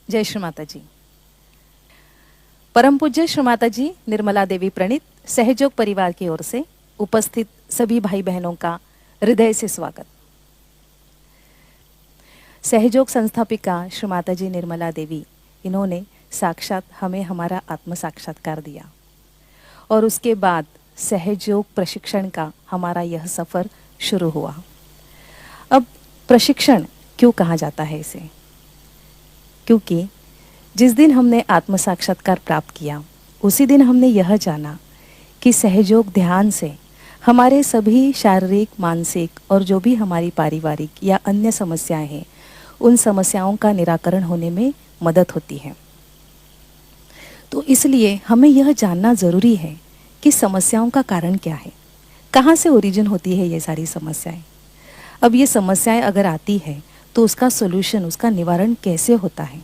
जय श्री माता जी। परम पूज्य श्री माता जी निर्मला देवी प्रणीत सहयोग परिवार की ओर से उपस्थित सभी भाई बहनों का हृदय से स्वागत। सहयोग संस्थापिका श्री माता जी निर्मला देवी, इन्होंने साक्षात हमें हमारा आत्म साक्षात्कार दिया और उसके बाद सहयोग प्रशिक्षण का हमारा यह सफ़र शुरू हुआ। अब प्रशिक्षण क्यों कहा जाता है इसे? क्योंकि जिस दिन हमने आत्म साक्षात्कार प्राप्त किया उसी दिन हमने यह जाना कि सहयोग ध्यान से हमारे सभी शारीरिक, मानसिक और जो भी हमारी पारिवारिक या अन्य समस्याएं हैं, उन समस्याओं का निराकरण होने में मदद होती है। तो इसलिए हमें यह जानना ज़रूरी है कि समस्याओं का कारण क्या है, कहाँ से ओरिजिन होती है ये सारी समस्याएं। अब ये समस्याएं अगर आती है तो उसका सोल्यूशन, उसका निवारण कैसे होता है,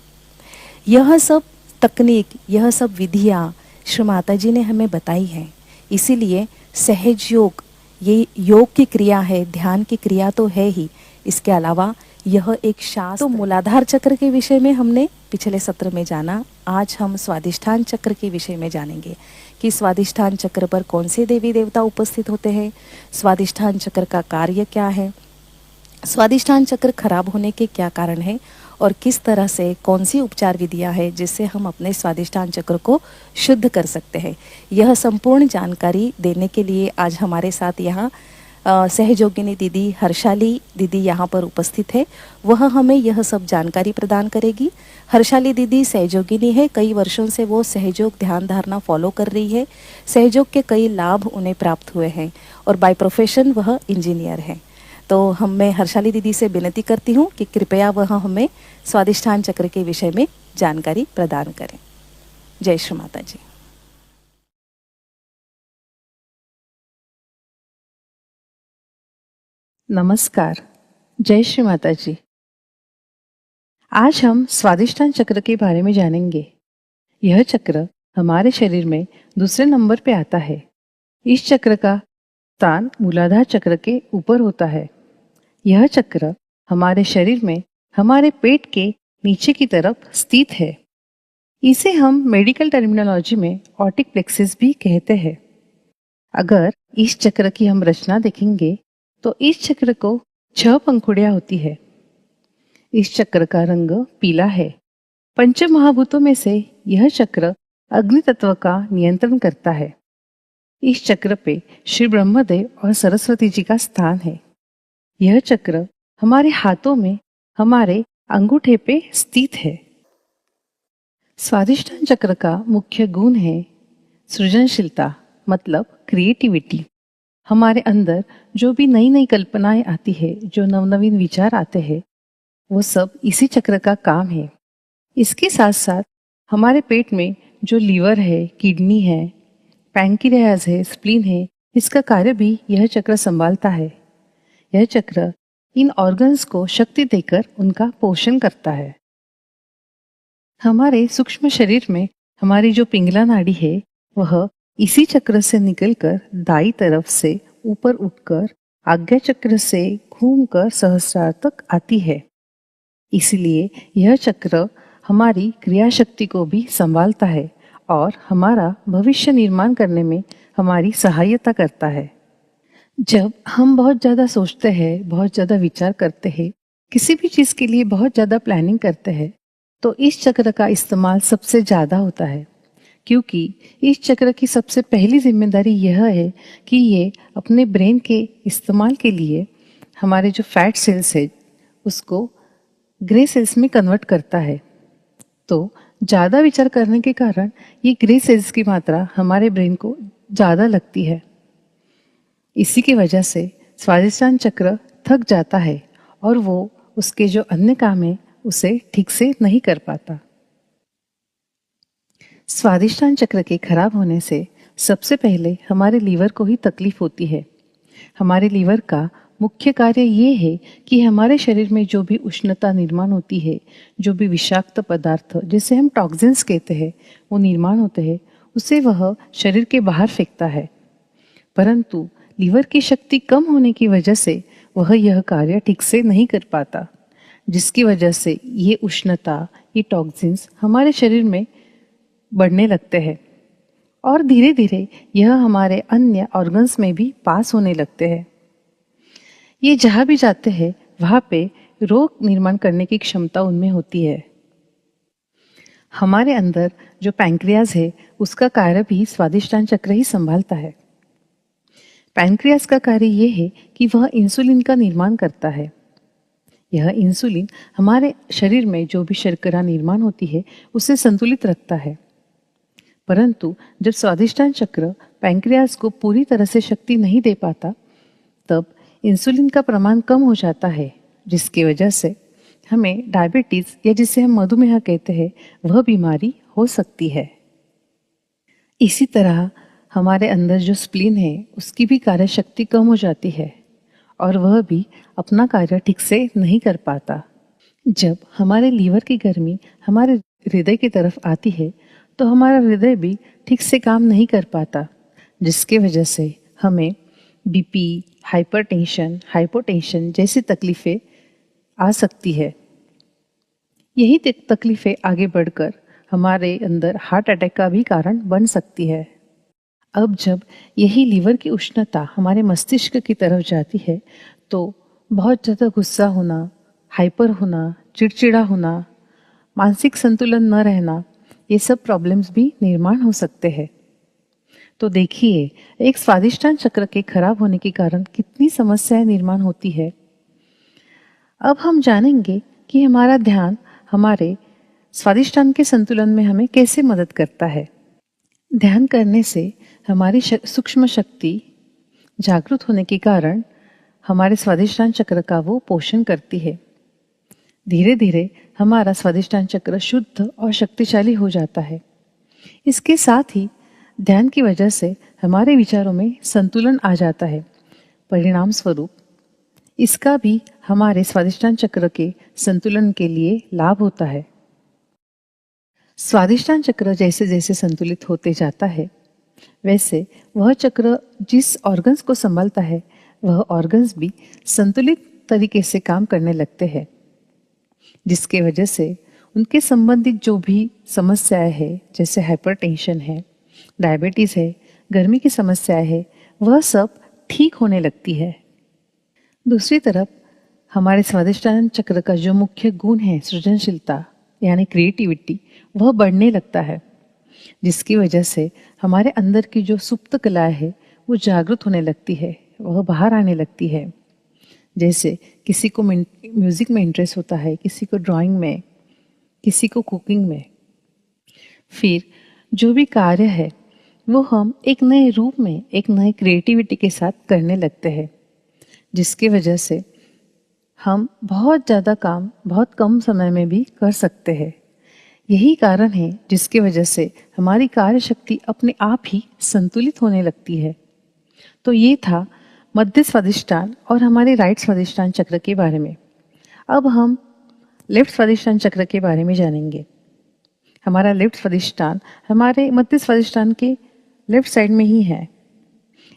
यह सब तकनीक, यह सब विधियाँ श्री माता जी ने हमें बताई हैं। इसीलिए सहयोग ये योग की क्रिया है, ध्यान की क्रिया तो है ही, इसके अलावा यह एक शास्त्र। तो मूलाधार चक्र के विषय में हमने पिछले सत्र में जाना। आज हम स्वादिष्ठान चक्र के विषय में जानेंगे कि स्वादिष्ठान चक्र पर कौन से देवी देवता उपस्थित होते हैं, स्वादिष्ठान चक्र का कार्य क्या है, स्वादिष्ठान चक्र खराब होने के क्या कारण है और किस तरह से कौन सी उपचार विधियां हैं जिससे हम अपने स्वादिष्ठान चक्र को शुद्ध कर सकते हैं। यह संपूर्ण जानकारी देने के लिए आज हमारे साथ यहाँ सहयोगिनी दीदी हर्षाली दीदी यहाँ पर उपस्थित है। वह हमें यह सब जानकारी प्रदान करेगी। हर्षाली दीदी सहयोगिनी है, कई वर्षों से वो सहयोग ध्यान धारणा फॉलो कर रही है। सहयोग के कई लाभ उन्हें प्राप्त हुए हैं और बाय प्रोफेशन वह इंजीनियर हैं। तो मैं हर्षाली दीदी से विनती करती हूँ कि कृपया वह हमें स्वादिष्ठान चक्र के विषय में जानकारी प्रदान करें। जय श्री माता जी। नमस्कार, जय श्री माता जी। आज हम स्वादिष्ठान चक्र के बारे में जानेंगे। यह चक्र हमारे शरीर में दूसरे नंबर पे आता है। इस चक्र का स्थान मूलाधार चक्र के ऊपर होता है। यह चक्र हमारे शरीर में हमारे पेट के नीचे की तरफ स्थित है। इसे हम मेडिकल टर्मिनोलॉजी में ऑटिक प्लेक्सिस भी कहते हैं। अगर इस चक्र की हम रचना देखेंगे तो इस चक्र को 6 पंखुड़ियां होती है। इस चक्र का रंग पीला है। पंच महाभूतों में से यह चक्र अग्नि तत्व का नियंत्रण करता है। इस चक्र पे श्री ब्रह्मदेव और सरस्वती जी का स्थान है। यह चक्र हमारे हाथों में हमारे अंगूठे पे स्थित है। स्वादिष्ठान चक्र का मुख्य गुण है सृजनशीलता, मतलब क्रिएटिविटी। हमारे अंदर जो भी नई नई कल्पनाएं आती है, जो नवनवीन विचार आते हैं, वो सब इसी चक्र का काम है। इसके साथ साथ हमारे पेट में जो लीवर है, किडनी है, पैंक्रियाज है, स्प्लीन है, इसका कार्य भी यह चक्र संभालता है। यह चक्र इन ऑर्गन्स को शक्ति देकर उनका पोषण करता है। हमारे सूक्ष्म शरीर में हमारी जो पिंगला नाड़ी है वह इसी चक्र से निकलकर दाई तरफ से ऊपर उठकर आज्ञा चक्र से घूमकर सहस्रार तक आती है। इसलिए यह चक्र हमारी क्रिया शक्ति को भी संभालता है और हमारा भविष्य निर्माण करने में हमारी सहायता करता है। जब हम बहुत ज़्यादा सोचते हैं, बहुत ज़्यादा विचार करते हैं, किसी भी चीज़ के लिए बहुत ज़्यादा प्लानिंग करते हैं, तो इस चक्र का इस्तेमाल सबसे ज़्यादा होता है। क्योंकि इस चक्र की सबसे पहली जिम्मेदारी यह है कि ये अपने ब्रेन के इस्तेमाल के लिए हमारे जो फैट सेल्स है उसको ग्रे सेल्स में कन्वर्ट करता है। तो ज़्यादा विचार करने के कारण ये ग्रे सेल्स की मात्रा हमारे ब्रेन को ज़्यादा लगती है। इसी की वजह से स्वादिष्ठान चक्र थक जाता है और वो उसके जो अन्य काम है उसे ठीक से नहीं कर पाता। स्वादिष्ठान चक्र के खराब होने से सबसे पहले हमारे लीवर को ही तकलीफ होती है। हमारे लीवर का मुख्य कार्य ये है कि हमारे शरीर में जो भी उष्णता निर्माण होती है, जो भी विषाक्त पदार्थ जिसे हम टॉक्सिन्स कहते हैं वो निर्माण होते हैं, उसे वह शरीर के बाहर फेंकता है। परंतु लीवर की शक्ति कम होने की वजह से वह यह कार्य ठीक से नहीं कर पाता। जिसकी वजह से ये उष्णता, ये टॉक्सिन्स हमारे शरीर में बढ़ने लगते हैं और धीरे धीरे यह हमारे अन्य ऑर्गन्स में भी पास होने लगते हैं। ये जहाँ भी जाते हैं वहाँ पे रोग निर्माण करने की क्षमता उनमें होती है। हमारे अंदर जो पैंक्रियाज है उसका कार्य भी स्वादिष्टान चक्र ही संभालता है। पैंक्रियाज का कार्य ये है कि वह इंसुलिन का निर्माण करता है। यह इंसुलिन हमारे शरीर में जो भी शर्करा निर्माण होती है उसे संतुलित रखता है। परंतु जब स्वादिष्टान चक्र पैंक्रियाज को पूरी तरह से शक्ति नहीं दे पाता तब इंसुलिन का प्रमाण कम हो जाता है, जिसकी वजह से हमें डायबिटीज या जिसे हम मधुमेह कहते हैं वह बीमारी हो सकती है। इसी तरह हमारे अंदर जो स्प्लीन है उसकी भी कार्य शक्ति कम हो जाती है और वह भी अपना कार्य ठीक से नहीं कर पाता। जब हमारे लीवर की गर्मी हमारे हृदय की तरफ आती है तो हमारा हृदय भी ठीक से काम नहीं कर पाता, जिसके वजह से हमें बीपी, हाइपरटेंशन, हाइपोटेंशन जैसी तकलीफें आ सकती है। यही तकलीफें आगे बढ़कर हमारे अंदर हार्ट अटैक का भी कारण बन सकती है। अब जब यही लीवर की उष्णता हमारे मस्तिष्क की तरफ जाती है तो बहुत ज़्यादा गुस्सा होना, हाइपर होना, चिड़चिड़ा होना, मानसिक संतुलन न रहना, ये सब प्रॉब्लम्स भी निर्माण हो सकते हैं। तो देखिए, एक स्वादिष्टान चक्र के खराब होने के कारण कितनी समस्याएं निर्माण होती है। अब हम जानेंगे कि हमारा ध्यान हमारे स्वादिष्टान के संतुलन में हमें कैसे मदद करता है। ध्यान करने से हमारी सूक्ष्म शक्ति जागृत होने के कारण हमारे स्वादिष्टान चक्र का वो पोषण करती है। धीरे धीरे हमारा स्वादिष्टान चक्र शुद्ध और शक्तिशाली हो जाता है। इसके साथ ही ध्यान की वजह से हमारे विचारों में संतुलन आ जाता है। परिणाम स्वरूप इसका भी हमारे स्वादिष्टान चक्र के संतुलन के लिए लाभ होता है। स्वादिष्टान चक्र जैसे जैसे संतुलित होते जाता है वैसे वह चक्र जिस ऑर्गन्स को संभालता है वह ऑर्गन्स भी संतुलित तरीके से काम करने लगते हैं, जिसके वजह से उनके संबंधित जो भी समस्याएं है, जैसे हाइपरटेंशन है, डायबिटीज है, गर्मी की समस्याएं है, वह सब ठीक होने लगती है। दूसरी तरफ हमारे स्वादिष्टान चक्र का जो मुख्य गुण है सृजनशीलता यानी क्रिएटिविटी, वह बढ़ने लगता है, जिसकी वजह से हमारे अंदर की जो सुप्त कला है वो जागृत होने लगती है, वह बाहर आने लगती है। जैसे किसी को म्यूजिक में इंटरेस्ट होता है, किसी को ड्राइंग में, किसी को कुकिंग में। फिर जो भी कार्य है वो हम एक नए रूप में, एक नए क्रिएटिविटी के साथ करने लगते हैं, जिसकी वजह से हम बहुत ज़्यादा काम बहुत कम समय में भी कर सकते हैं। यही कारण है जिसकी वजह से हमारी कार्य शक्ति अपने आप ही संतुलित होने लगती है। तो ये था मध्य स्वादिष्टान और हमारे राइट स्वादिष्टान चक्र के बारे में। अब हम लेफ्ट स्वादिष्टान चक्र के बारे में जानेंगे। हमारा लेफ्ट स्वादिष्टान हमारे मध्य स्वादिष्टान के लेफ्ट साइड में ही है।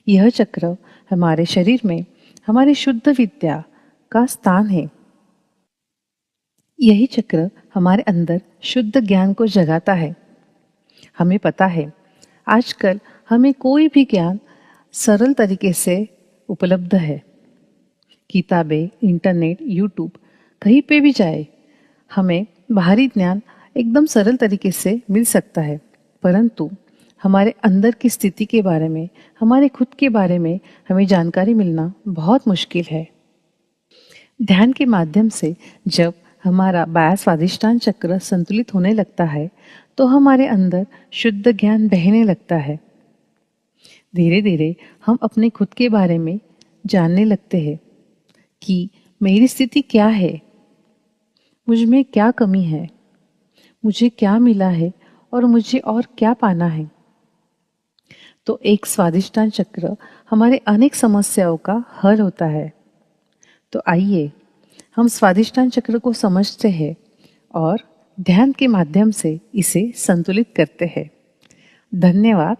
यह चक्र हमारे शरीर में हमारी शुद्ध विद्या का स्थान है। यही चक्र हमारे अंदर शुद्ध ज्ञान को जगाता है। हमें पता है आजकल हमें कोई भी ज्ञान सरल तरीके से उपलब्ध है। किताबें, इंटरनेट, यूट्यूब, कहीं पे भी जाए हमें बाहरी ज्ञान एकदम सरल तरीके से मिल सकता है, परंतु हमारे अंदर की स्थिति के बारे में, हमारे खुद के बारे में हमें जानकारी मिलना बहुत मुश्किल है। ध्यान के माध्यम से जब हमारा बाह्य स्वादिष्टान चक्र संतुलित होने लगता है तो हमारे अंदर शुद्ध ज्ञान बहने लगता है। धीरे धीरे हम अपने खुद के बारे में जानने लगते हैं कि मेरी स्थिति क्या है, मुझ में क्या कमी है, मुझे क्या मिला है और मुझे और क्या पाना है। तो एक स्वादिष्टान चक्र हमारे अनेक समस्याओं का हल होता है। तो आइए हम स्वादिष्टान चक्र को समझते हैं और ध्यान के माध्यम से इसे संतुलित करते हैं। धन्यवाद।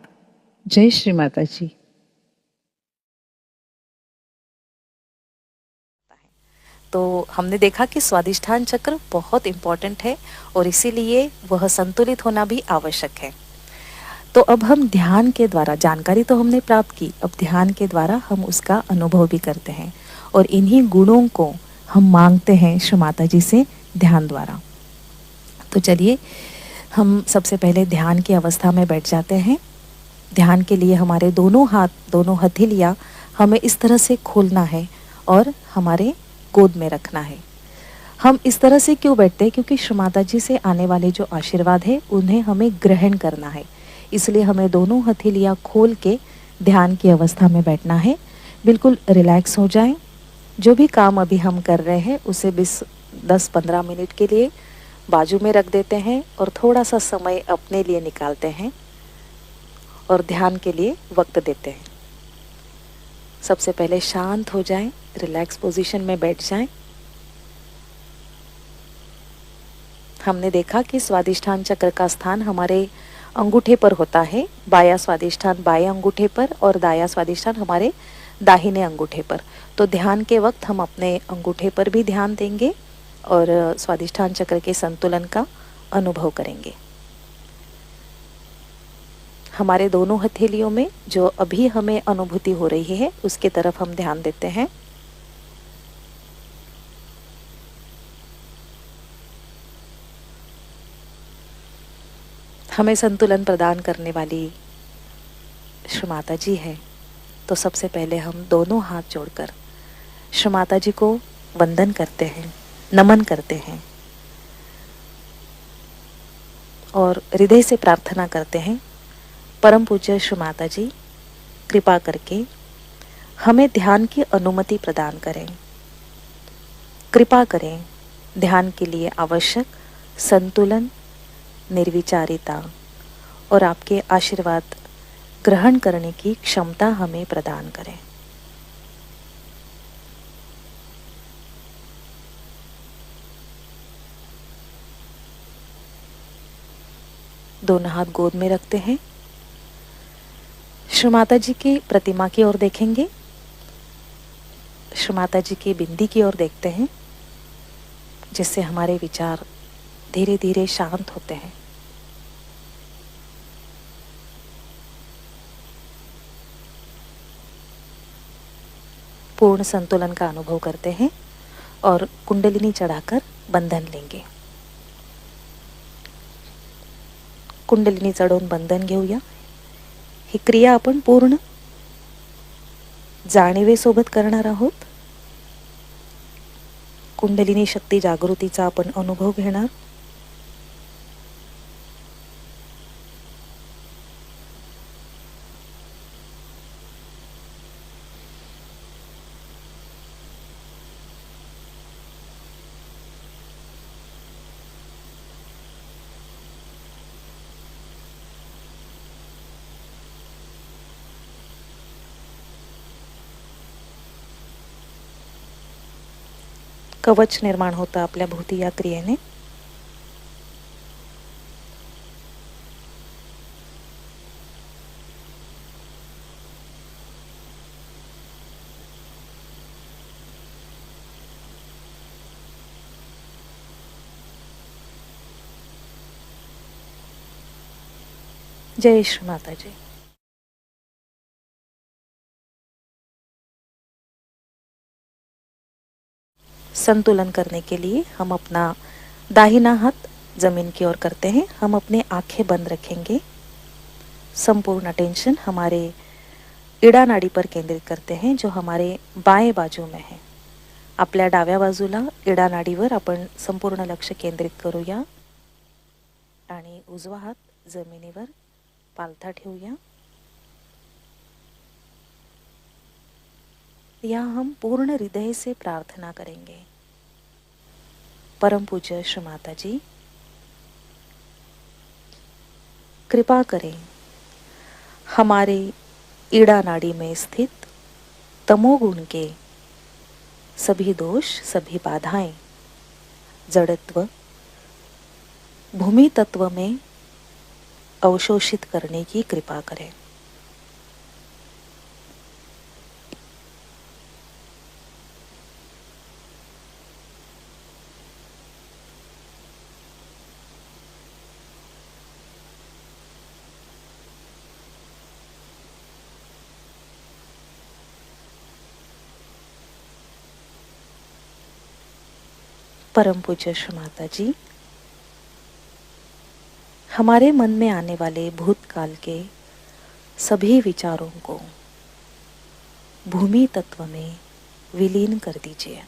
जय श्री माता जी। तो हमने देखा कि स्वादिष्ठान चक्र बहुत इम्पॉर्टेंट है और इसीलिए वह संतुलित होना भी आवश्यक है। तो अब हम ध्यान के द्वारा, जानकारी तो हमने प्राप्त की, अब ध्यान के द्वारा हम उसका अनुभव भी करते हैं और इन्हीं गुणों को हम मांगते हैं श्री माता जी से ध्यान द्वारा। तो चलिए हम सबसे पहले ध्यान की अवस्था में बैठ जाते हैं। ध्यान के लिए हमारे दोनों हाथ, दोनों हथेलियाँ हमें इस तरह से खोलना है और हमारे गोद में रखना है। हम इस तरह से क्यों बैठते हैं? क्योंकि श्री माता जी से आने वाले जो आशीर्वाद है उन्हें हमें ग्रहण करना है, इसलिए हमें दोनों हथेलियाँ खोल के ध्यान की अवस्था में बैठना है। बिल्कुल रिलैक्स हो जाएं। जो भी काम अभी हम कर रहे हैं उसे 10-15 मिनट के लिए बाजू में रख देते हैं और थोड़ा सा समय अपने लिए निकालते हैं और ध्यान के लिए वक्त देते हैं। सबसे पहले शांत हो जाएं, रिलैक्स पोजीशन में बैठ जाएं। हमने देखा कि स्वादिष्ठान चक्र का स्थान हमारे अंगूठे पर होता है। बायां स्वादिष्ठान बाएं अंगूठे पर और दायां स्वादिष्ठान हमारे दाहिने अंगूठे पर। तो ध्यान के वक्त हम अपने अंगूठे पर भी ध्यान देंगे और स्वादिष्ठान चक्र के संतुलन का अनुभव करेंगे। हमारे दोनों हथेलियों में जो अभी हमें अनुभूति हो रही है उसके तरफ हम ध्यान देते हैं। हमें संतुलन प्रदान करने वाली श्री माता जी है। तो सबसे पहले हम दोनों हाथ जोड़कर श्री माता जी को वंदन करते हैं, नमन करते हैं और हृदय से प्रार्थना करते हैं, परम पूज्य श्री माता जी कृपा करके हमें ध्यान की अनुमति प्रदान करें। कृपा करें ध्यान के लिए आवश्यक संतुलन, निर्विचारिता और आपके आशीर्वाद ग्रहण करने की क्षमता हमें प्रदान करें। दोनों हाथ गोद में रखते हैं। श्री माता जी की प्रतिमा की ओर देखेंगे। श्री माता जी की बिंदी की ओर देखते हैं, जिससे हमारे विचार धीरे धीरे शांत होते हैं। पूर्ण संतुलन का अनुभव करते हैं और कुंडलिनी चढ़ाकर बंधन लेंगे। कुंडलिनी चढवून बंधन घेऊया। ही क्रिया आपण पूर्ण जाणीवेसोबत करणार आहोत। कुंडलिनी शक्ती जागृतीचा आपण अनुभव घेणार। कवच निर्माण होतं आपल्या भोवती या क्रियेने। जय श्री माता जी। संतुलन करने के लिए हम अपना दाहिना हाथ जमीन की ओर करते हैं। हम अपने आंखें बंद रखेंगे। संपूर्ण अटेंशन हमारे इडा नाडी पर केंद्रित करते हैं, जो हमारे बाएं बाजू में है। आपल्या डाव्या बाजूला इडा नाडीवर आपण संपूर्ण लक्ष केंद्रित करूया आणि उजवा हात जमिनीवर पालथा ठेवूया। यहाँ हम पूर्ण हृदय से प्रार्थना करेंगे। परम पूज्य श्री माता जी कृपा करें हमारे ईड़ा नाड़ी में स्थित तमोगुण के सभी दोष, सभी बाधाएं, जड़त्व, भूमि तत्व में अवशोषित करने की कृपा करें। परम पूज्य श्री माता जी, हमारे मन में आने वाले भूतकाल के सभी विचारों को भूमि तत्व में विलीन कर दीजिए।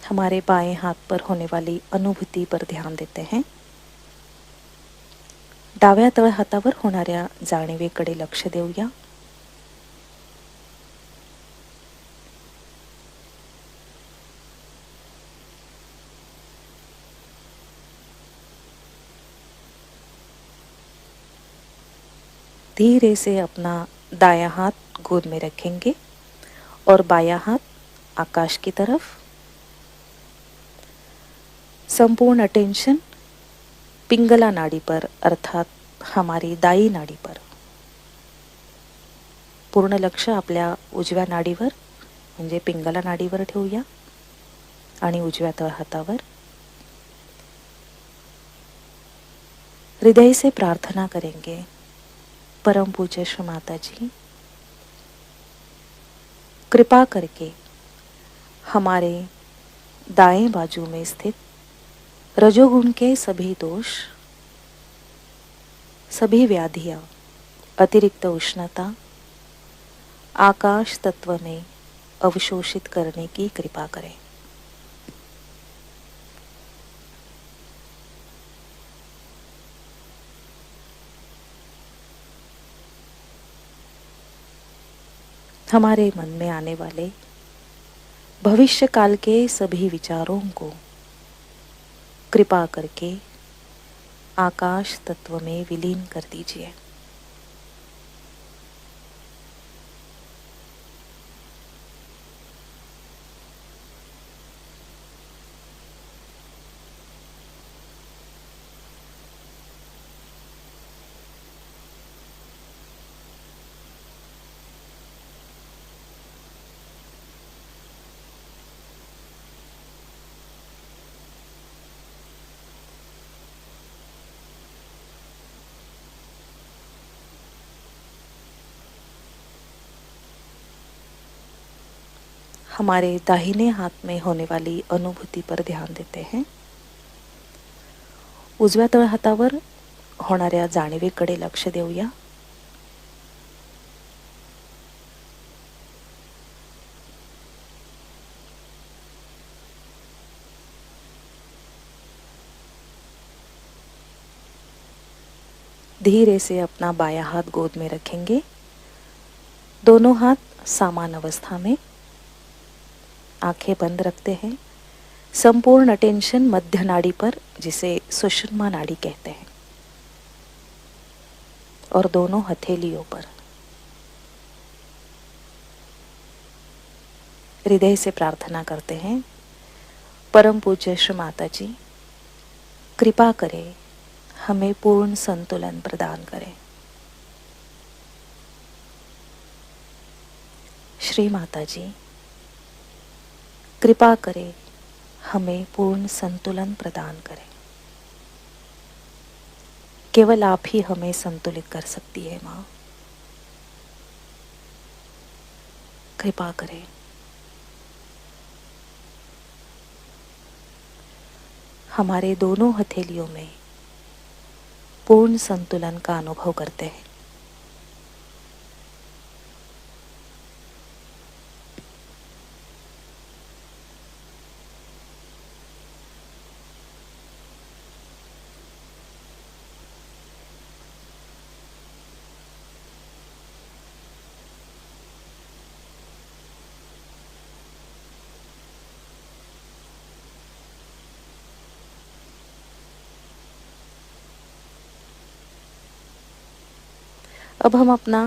हमारे बाएं हाथ पर होने वाली अनुभूती पर ध्यान देते हैं। डाव्या तळ हातावर होणाऱ्या जाणीवेकडे लक्ष देऊया। धीरे से अपना दायां हाथ गोद में रखेंगे और बायां हाथ आकाश की तरफ। संपूर्ण अटेंशन पिंगला नाड़ी पर अर्थात हमारी दाई नाड़ी पर। पूर्ण लक्ष आपल्या उजव्या नाडीवर म्हणजे पिंगला नाडीवर ठेवूया आणि उजव्या तळ हातावर। हृदय से प्रार्थना करेंगे, परम पूज्य श्री माता जी, कृपा करके हमारे दाएं बाजू में स्थित रजोगुण के सभी दोष, सभी व्याधियां, अतिरिक्त उष्णता आकाश तत्व में अवशोषित करने की कृपा करें। हमारे मन में आने वाले भविष्य काल के सभी विचारों को कृपा करके आकाश तत्व में विलीन कर दीजिए। हमारे दाहिने हाथ में होने वाली अनुभूति पर ध्यान देते हैं। उजव्या तळ हातावर होणाऱ्या जाणीवेकडे लक्ष देऊया। धीरे से अपना बायां हाथ गोद में रखेंगे, दोनों हाथ समान अवस्था में। आंखें बंद रखते हैं। संपूर्ण अटेंशन मध्य नाड़ी पर, जिसे सुषुम्ना नाड़ी कहते हैं, और दोनों हथेलियों पर। हृदय से प्रार्थना करते हैं, परम पूज्य श्री माता जी, कृपा करें, हमें पूर्ण संतुलन प्रदान करें। श्री माता जी, कृपा करें, हमें पूर्ण संतुलन प्रदान करें। केवल आप ही हमें संतुलित कर सकती है माँ। कृपा करें। हमारे दोनों हथेलियों में पूर्ण संतुलन का अनुभव करते हैं। अब हम अपना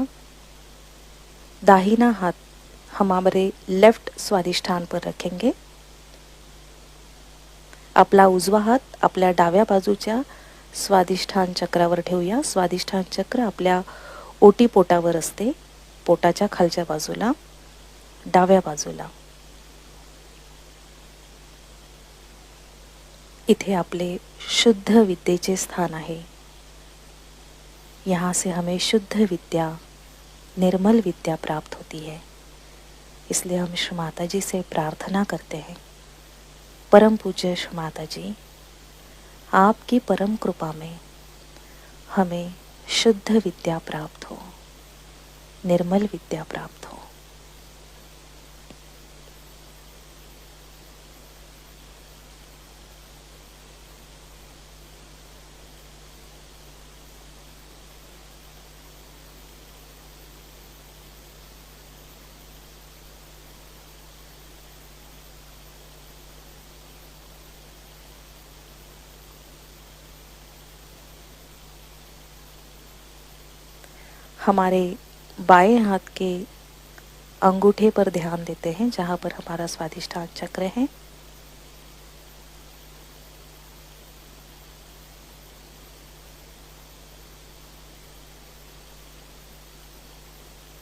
दाहिना हाथ हमारे लेफ्ट स्वादिष्ठान पर रखेंगे। आपला उजवा हात आपल्या डाव्या बाजूच्या स्वादिष्ठान चक्रावर ठेवूया. स्वादिष्ठान चक्र आपल्या ओटीपोटावर असते, पोटाच्या खालच्या बाजूला, डाव्या बाजूला. इथे आपले शुद्ध विद्येचे स्थान आहे. यहाँ से हमें शुद्ध विद्या, निर्मल विद्या प्राप्त होती है. इसलिए हम श्री माता जी से प्रार्थना करते हैं, परम पूज्य श्री माता जी, आपकी परम कृपा में हमें शुद्ध विद्या प्राप्त हो, निर्मल विद्या प्राप्त हो. हमारे बाएं हाथ के अंगूठे पर ध्यान देते हैं, जहाँ पर हमारा स्वादिष्ठान चक्र है.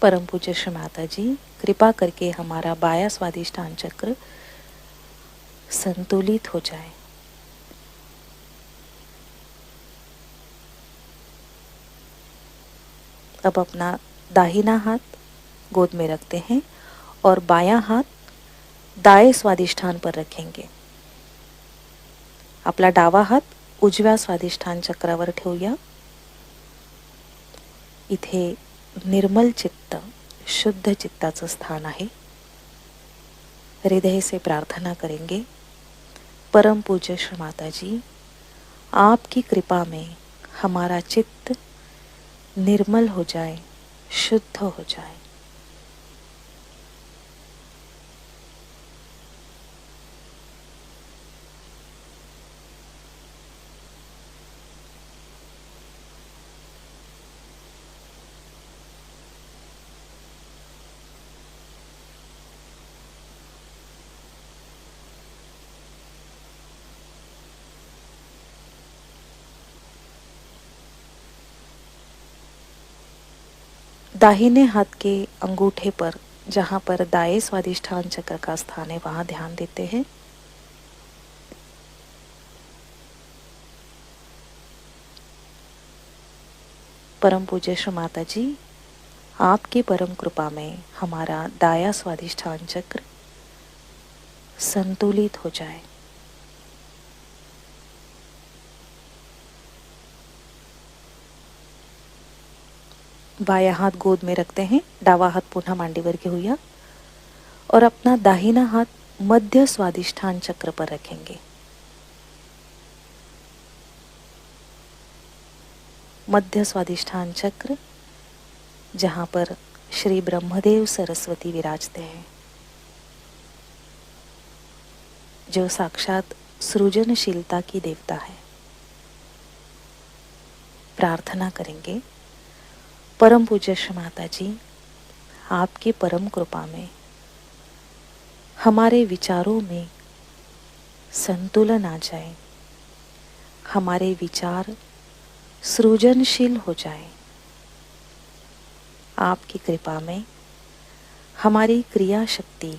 परम पूज्य श्री माता जी, कृपा करके हमारा बायां स्वादिष्ठान चक्र संतुलित हो जाए. अब अपना दाहिना हाथ गोद में रखते हैं और बायां हाथ दाएं स्वादिष्ठान पर रखेंगे. आपला डावा हात उजव्या स्वादिष्ठान चक्रावर ठेवूया. इथे निर्मल चित्त, शुद्ध चित्ताचं स्थान आहे. हृदय से प्रार्थना करेंगे, परम पूज्य श्री माता जी, आपकी कृपा में हमारा चित्त निर्मल हो जाए, शुद्ध हो जाए. दाहिने हाथ के अंगूठे पर, जहाँ पर दाएं स्वादिष्ठान चक्र का स्थान है, वहाँ ध्यान देते हैं. परम पूज्य श्री माता जी, आपकी परम कृपा में हमारा दाया स्वादिष्ठान चक्र संतुलित हो जाए. बाया हात गोद में रखते हैं, डावा हात पुन्हा मांडीवर घेऊया और अपना दाहिना हाथ मध्य स्वादिष्ठान चक्र पर रखेंगे. मध्य स्वादिष्ठान चक्र, जहाँ पर श्री ब्रह्मदेव सरस्वती विराजते हैं, जो साक्षात सृजनशीलता की देवता है. प्रार्थना करेंगे, परम पूज्य श्री माता जी, आपकी परम कृपा में हमारे विचारों में संतुलन आ जाए, हमारे विचार सृजनशील हो जाए. आपकी कृपा में हमारी क्रिया शक्ति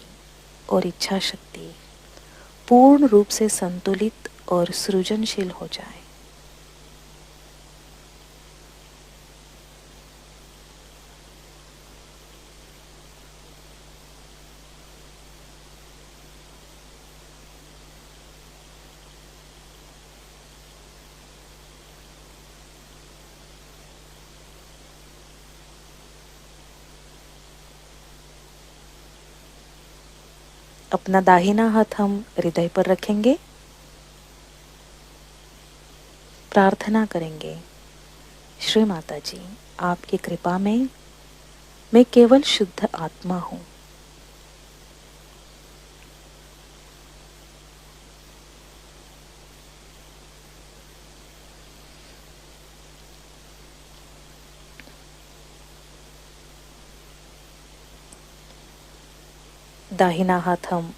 और इच्छा शक्ति पूर्ण रूप से संतुलित और सृजनशील हो जाए. अपना दाहिना हाथ हम हृदय पर रखेंगे. प्रार्थना करेंगे, श्री माता जी, आपकी कृपा में मैं केवल शुद्ध आत्मा हूँ. दाहिना हाथ हम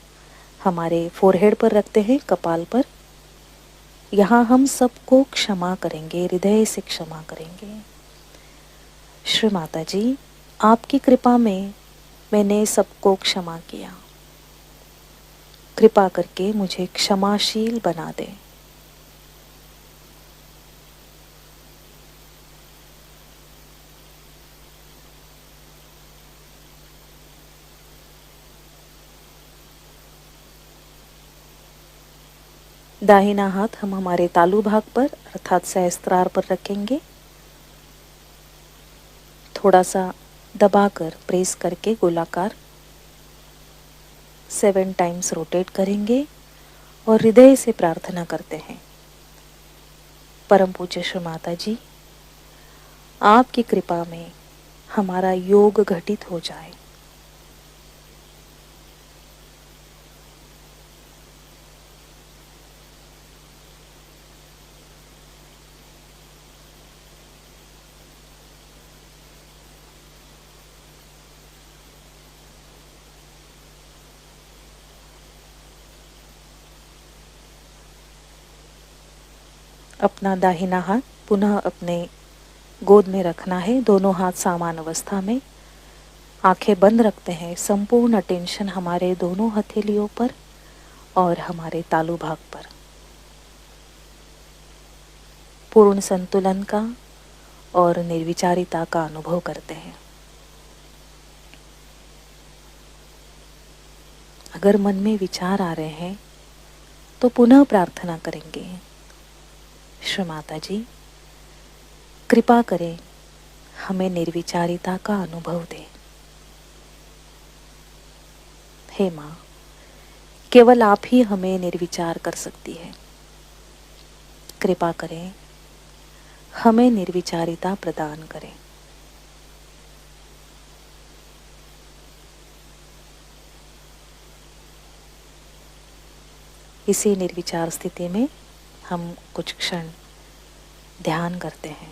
हमारे फोरहेड पर रखते हैं, कपाल पर. यहाँ हम सबको क्षमा करेंगे, हृदय से क्षमा करेंगे। श्री माता जी, आपकी कृपा में मैंने सबको क्षमा किया, कृपा करके मुझे क्षमाशील बना दे। दाहिना हाथ हम हमारे तालू भाग पर अर्थात सहस्त्रार पर रखेंगे। थोड़ा सा दबाकर प्रेस करके गोलाकार 7 टाइम्स रोटेट करेंगे और हृदय से प्रार्थना करते हैं। परम पूज्य श्री माता जी, आपकी कृपा में हमारा योग घटित हो जाए। अपना दाहिना हाथ पुनः अपने गोद में रखना है, दोनों हाथ समान अवस्था में। आंखें बंद रखते हैं, संपूर्ण अटेंशन हमारे दोनों हथेलियों पर और हमारे तालू भाग पर। पूर्ण संतुलन का और निर्विचारिता का अनुभव करते हैं। अगर मन में विचार आ रहे हैं तो पुनः प्रार्थना करेंगे, श्री माता जी कृपा करें, हमें निर्विचारिता का अनुभव दें। हे माँ, केवल आप ही हमें निर्विचार कर सकती है। कृपा करें, हमें निर्विचारिता प्रदान करें। इसी निर्विचार स्थिति में हम कुछ क्षण ध्यान करते हैं।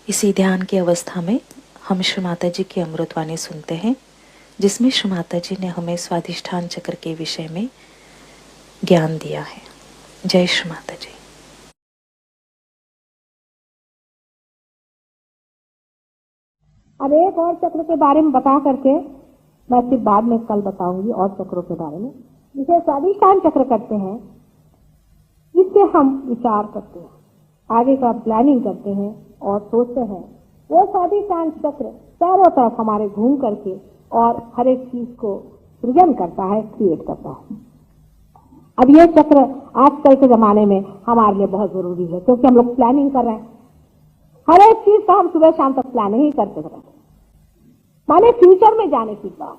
इसी ध्यान की अवस्था में हम श्री माता जी की अमृतवाणी सुनते हैं, जिसमें श्री माता जी ने हमें स्वाधिष्ठान चक्र के विषय में ज्ञान दिया है। जय श्री माता जी। अब एक और चक्र के बारे में बता करके मैं फिर बाद में कल बताऊंगी और चक्रों के बारे में, जिसे स्वाधिष्ठान चक्र करते हैं। इससे हम विचार करते हैं, आगे का प्लानिंग करते हैं और सोचते हैं। वो स्वाधिष्ठान चक्र चारों तरफ हमारे घूम करके और हर एक चीज को सृजन करता है, क्रिएट करता है। अब ये चक्र आजकल के जमाने में हमारे लिए बहुत जरूरी है, क्योंकि हम लोग प्लानिंग कर रहे हैं। हर एक चीज का हम सुबह शाम तक प्लानिंग ही करते रहते हैं, माने फ्यूचर में जाने की बात।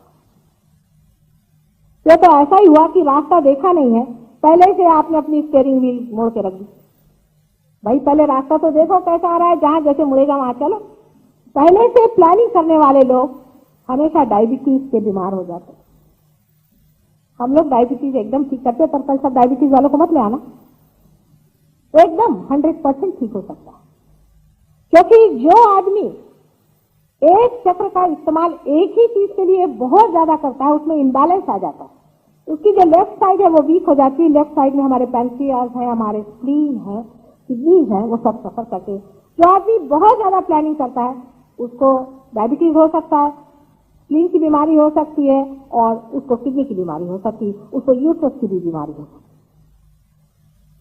ये तो ऐसा ही हुआ कि रास्ता देखा नहीं है, पहले से आपने अपनी स्टीयरिंग व्हील मोड़ के रख दी। भाई पहले रास्ता तो देखो कैसा आ रहा है, जहां जैसे मुड़ेगा वहां चलो। पहले से प्लानिंग करने वाले लोग हमेशा डायबिटीज के बीमार हो जाते हैं। हम लोग डायबिटीज एकदम ठीक करते हैं, पर कल सब डायबिटीज वालों को मत ले आना, एकदम 100% ठीक हो सकता है। क्योंकि जो आदमी एक चक्र का इस्तेमाल एक ही चीज के लिए बहुत ज्यादा करता है, उसमें इम्बैलेंस आ जाता है। उसकी जो लेफ्ट साइड है वो वीक हो जाती है। लेफ्ट साइड में हमारे पैंक्रियाज है, हमारे स्प्लीन है, किडनीज है, वो सब सफर करते हैं। जो आदमी बहुत ज्यादा प्लानिंग करता है उसको डायबिटीज हो सकता है, स्प्लीन की बीमारी हो सकती है, और उसको किडनी की बीमारी हो सकती है, उसको यूट्रस की भी बीमारी हो सकती है।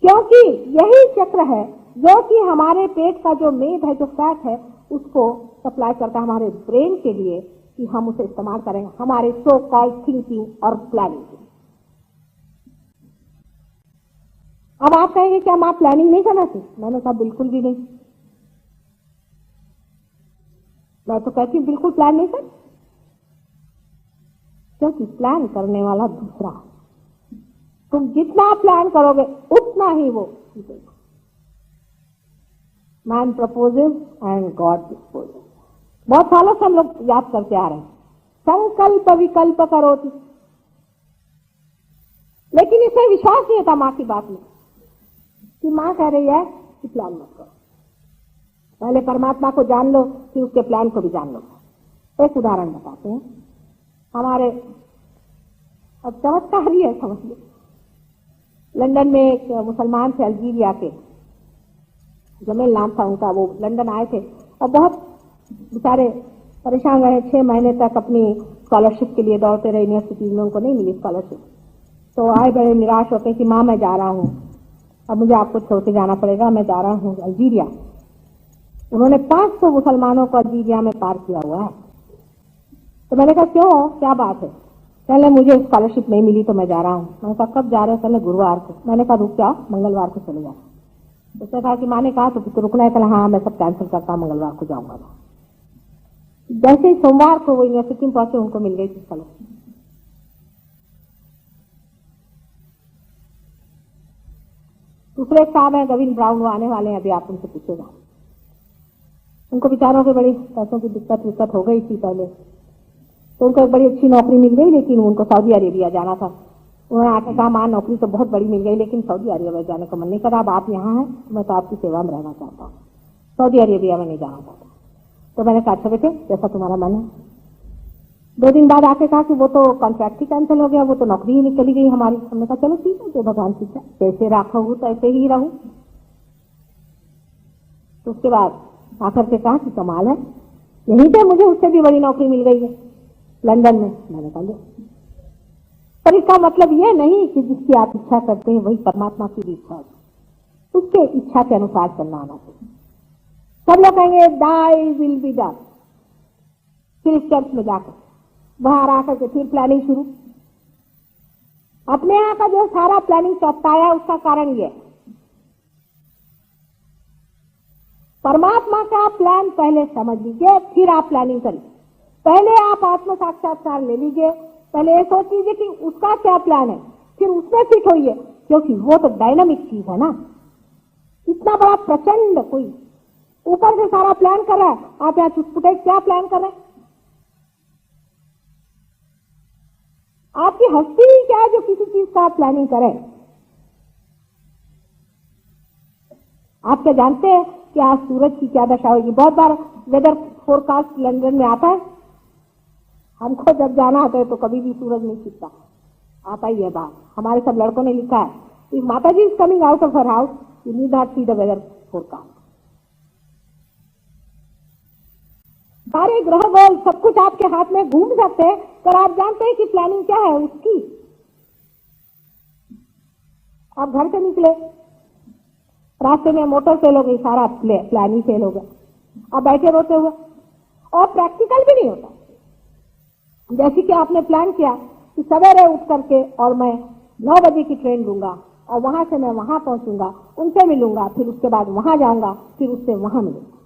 क्योंकि यही चक्र है जो कि हमारे पेट का जो मेद है, जो फैट है, उसको सप्लाई करता है हमारे ब्रेन के लिए, कि हम उसे इस्तेमाल करें हमारे सो कॉल्ड थिंकिंग और प्लानिंग के लिए। अब आप कहेंगे क्या मां प्लानिंग नहीं करना चाहिए? मैंने कहा बिल्कुल भी नहीं। मैं तो कहती हूं बिल्कुल प्लान नहीं कर, क्योंकि प्लान करने वाला दूसरा है। तुम जितना प्लान करोगे उतना ही वो जीतेगा। Man proposes and God disposes. बहुत सालों से हम लोग याद करते आ रहे हैं, संकल्प विकल्प करोति, लेकिन इसे विश्वास नहीं था मां की बात में, कि मां कह रही है कि प्लान मत करो, पहले परमात्मा को जान लो, फिर उसके प्लान को भी जान लो। एक उदाहरण बताते हैं। हमारे अब चमत्कार ही है, समझ लो। लंदन में एक मुसलमान थे, अल्जीरिया के, जमील नाम था उनका। वो लंदन आए थे और बहुत बेचारे परेशान रहे। 6 महीने तक अपनी स्कॉलरशिप के लिए दौड़ते रहे यूनिवर्सिटीज में, उनको नहीं मिली स्कॉलरशिप। तो आए बड़े निराश होते कि माँ मैं जा रहा हूँ, अब मुझे आपको छोड़ के जाना पड़ेगा, मैं जा रहा हूँ अल्जीरिया। उन्होंने 500 मुसलमानों को अल्जीरिया में पार किया हुआ है। तो मैंने कहा क्यों, क्या बात है? कहने मुझे स्कॉलरशिप नहीं मिली तो मैं जा रहा हूँ। मैंने कहा कब जा रहे हो? कहने गुरुवार को। मैंने कहा रुक जाओ, मंगलवार को चले जाओ। उसने कहा कि माँ ने कहा तो रुकना है? कहना हाँ मैं सब कैंसिल करता हूँ, मंगलवार को जाऊंगा। जैसे ही सोमवार को वो यूनिवर्सिटी में पहुंचे, उनको मिल गई थी स्कॉलरशिप। दूसरे साहब है गविन ब्राउन, वो आने वाले हैं, अभी आप उनसे पूछेगा। उनको बेचारों की बड़ी पैसों की दिक्कत हो गई थी पहले, तो उनको एक बड़ी अच्छी नौकरी मिल गई, लेकिन उनको सऊदी अरेबिया जाना था। उन्होंने आके कहा मां नौकरी तो बहुत बड़ी मिल गई, लेकिन सऊदी अरेबिया जाने का मन नहीं करा। अब आप यहाँ हैं, मैं तो आपकी सेवा में रहना चाहता हूँ, सऊदी अरेबिया में नहीं जाना चाहता। तो मैंने कहा अच्छा बेटे जैसा तुम्हारा मन है। 2 दिन बाद आके कहा कि वो तो कॉन्ट्रैक्ट ही कैंसिल हो गया, वो तो नौकरी ही निकली गई हमारी। हमने कहा चलो ठीक है, जो भगवान की इच्छा, जैसे रखोगे तो ऐसे ही रहूं। तो उसके बाद आकर के कहा कि कमाल है, यहीं पे मुझे उससे भी बड़ी नौकरी मिल गई है लंदन में। मैंने कहा पर इसका मतलब यह नहीं कि जिसकी आप इच्छा करते हैं वही परमात्मा की भी इच्छा होती, उसके इच्छा के अनुसार चलना आना चाहिए। सब लोग कहेंगे दाई विल बी डन, फिर चर्च में जाकर बाहर आकर के फिर प्लानिंग शुरू। अपने यहाँ का जो सारा प्लानिंग चौपटाया, उसका कारण ये, परमात्मा का प्लान पहले समझ लीजिए, फिर आप प्लानिंग करिए। पहले आप आत्म साक्षात्कार ले लीजिए, पहले ये सोच लीजिए कि उसका क्या प्लान है, फिर उसमें फिट होइए, क्योंकि वो तो डायनामिक चीज है ना। इतना बड़ा प्रचंड कोई ऊपर से सारा प्लान कर रहा है, आप यहाँ चुटपुटे क्या प्लान कर रहे हैं? आपकी हस्ती ही क्या है जो किसी चीज का आप प्लानिंग करें? आप क्या जानते हैं कि आज सूरज की क्या दशा होगी। बहुत बार वेदर फोरकास्ट लंदन में आता है, हमको जब जाना होता है तो कभी भी सूरज नहीं छिपता, आता ही है बात। हमारे सब लड़कों ने लिखा है, if mata ji is coming out of her house you need not see the weather forecast. सारे ग्रह गोल सब कुछ आपके हाथ में घूम सकते हैं, पर आप जानते हैं कि प्लानिंग क्या है उसकी। आप घर से निकले, रास्ते में मोटर फेल हो गई, सारा प्लान ही फेल हो गया, आप बैठे रोते हुए, और प्रैक्टिकल भी नहीं होता। जैसे कि आपने प्लान किया कि सवेरे उठ करके और मैं 9 बजे की ट्रेन लूंगा और वहां से मैं वहां पहुंचूंगा, उनसे मिलूंगा, फिर उसके बाद वहां जाऊंगा, फिर उससे वहां मिलूंगा।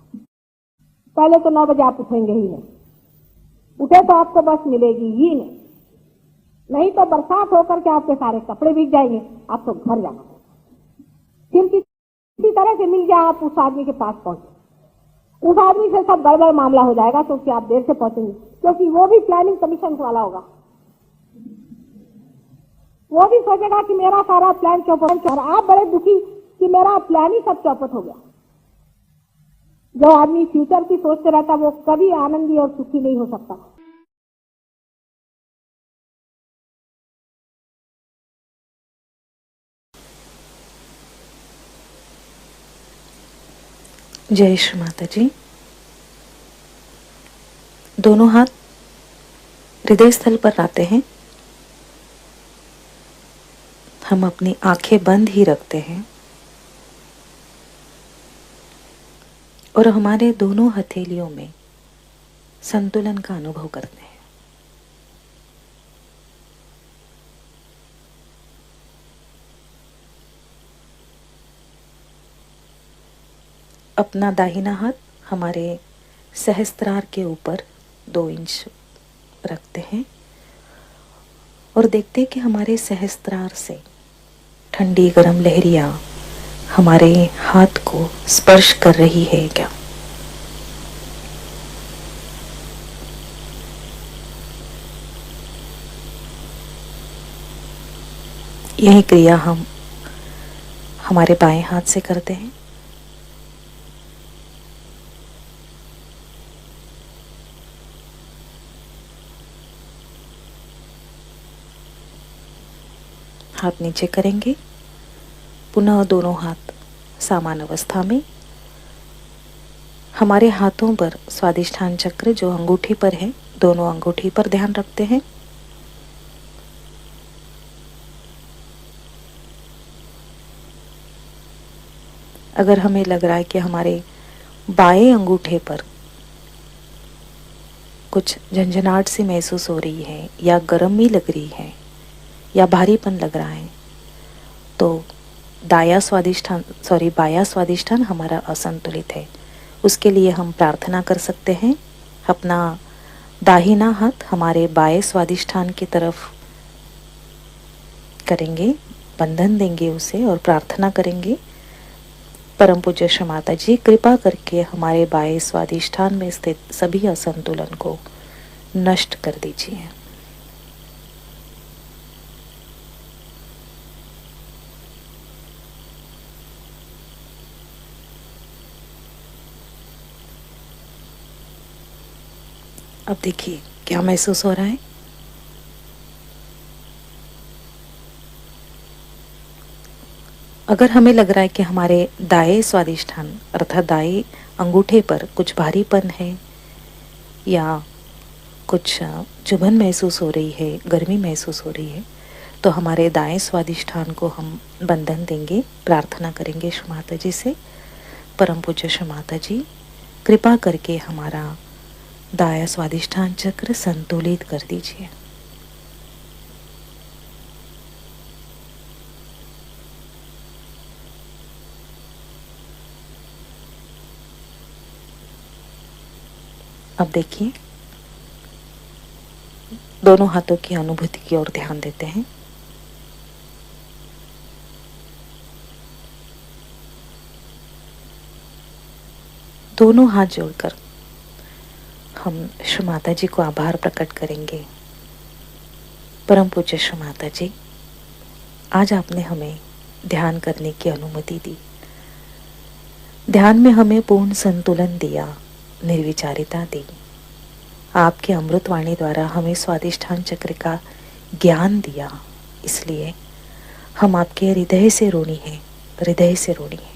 पहले तो 9 बजे आप उठेंगे ही नहीं, उठे तो आपको बस मिलेगी ही नहीं, नहीं तो बरसात होकर के आपके सारे कपड़े भीग जाएंगे, आपको घर जाना होगा। फिर किसी तरह से मिल जाए, आप उस आदमी के पास पहुंचे, उस आदमी से सब गड़बड़ मामला हो जाएगा, क्योंकि आप देर से पहुंचेंगे, क्योंकि वो भी प्लानिंग कमीशन वाला होगा। वो भी सोचेगा कि मेरा सारा प्लान चौपट, और आप बड़े दुखी कि मेरा प्लान ही सब चौपट हो गया। जो आदमी फ्यूचर की सोचते रहता वो कभी आनंदी और सुखी नहीं हो सकता। जय श्री माता जी। दोनों हाथ हृदय स्थल पर लाते हैं, हम अपनी आंखें बंद ही रखते हैं और हमारे दोनों हथेलियों में संतुलन का अनुभव करते हैं। अपना दाहिना हाथ हमारे सहस्त्रार के ऊपर 2 इंच रखते हैं और देखते हैं कि हमारे सहस्त्रार से ठंडी गरम लहरियां हमारे हाथ को स्पर्श कर रही है क्या। यही क्रिया हम हमारे बाएं हाथ से करते हैं। हाथ नीचे करेंगे, पुनः दोनों हाथ समान अवस्था में। हमारे हाथों पर स्वादिष्ठान चक्र जो अंगूठी पर है, दोनों अंगूठी पर ध्यान रखते हैं। अगर हमें लग रहा है कि हमारे बाएं अंगूठे पर कुछ झंझनाहट सी महसूस हो रही है या गर्मी लग रही है या भारीपन लग रहा है, तो बाया स्वादिष्ठान हमारा असंतुलित है। उसके लिए हम प्रार्थना कर सकते हैं। अपना दाहिना हाथ हमारे बाएं स्वादिष्ठान की तरफ करेंगे, बंधन देंगे उसे और प्रार्थना करेंगे, परम पूज्य श्री माता जी कृपा करके हमारे बाएं स्वादिष्ठान में स्थित सभी असंतुलन को नष्ट कर दीजिए। अब देखिए क्या महसूस हो रहा है। अगर हमें लग रहा है कि हमारे दाएं स्वादिष्ठान अर्थात दाएं अंगूठे पर कुछ भारीपन है या कुछ चुभन महसूस हो रही है, गर्मी महसूस हो रही है, तो हमारे दाएं स्वादिष्ठान को हम बंधन देंगे, प्रार्थना करेंगे श्री माता जी से, परम पूज्य श्री माता जी कृपा करके हमारा दाया स्वादिष्ठान चक्र संतुलित कर दीजिए। अब देखिए दोनों हाथों की अनुभूति की ओर ध्यान देते हैं। दोनों हाथ जोड़कर हम श्री माता जी को आभार प्रकट करेंगे। परम पूज्य श्री माता जी, आज आपने हमें ध्यान करने की अनुमति दी। ध्यान में हमें पूर्ण संतुलन दिया, निर्विचारिता दी। आपके अमृतवाणी द्वारा हमें स्वादिष्ठान चक्र का ज्ञान दिया। इसलिए हम आपके हृदय से ऋणी हैं, हृदय से ऋणी हैं।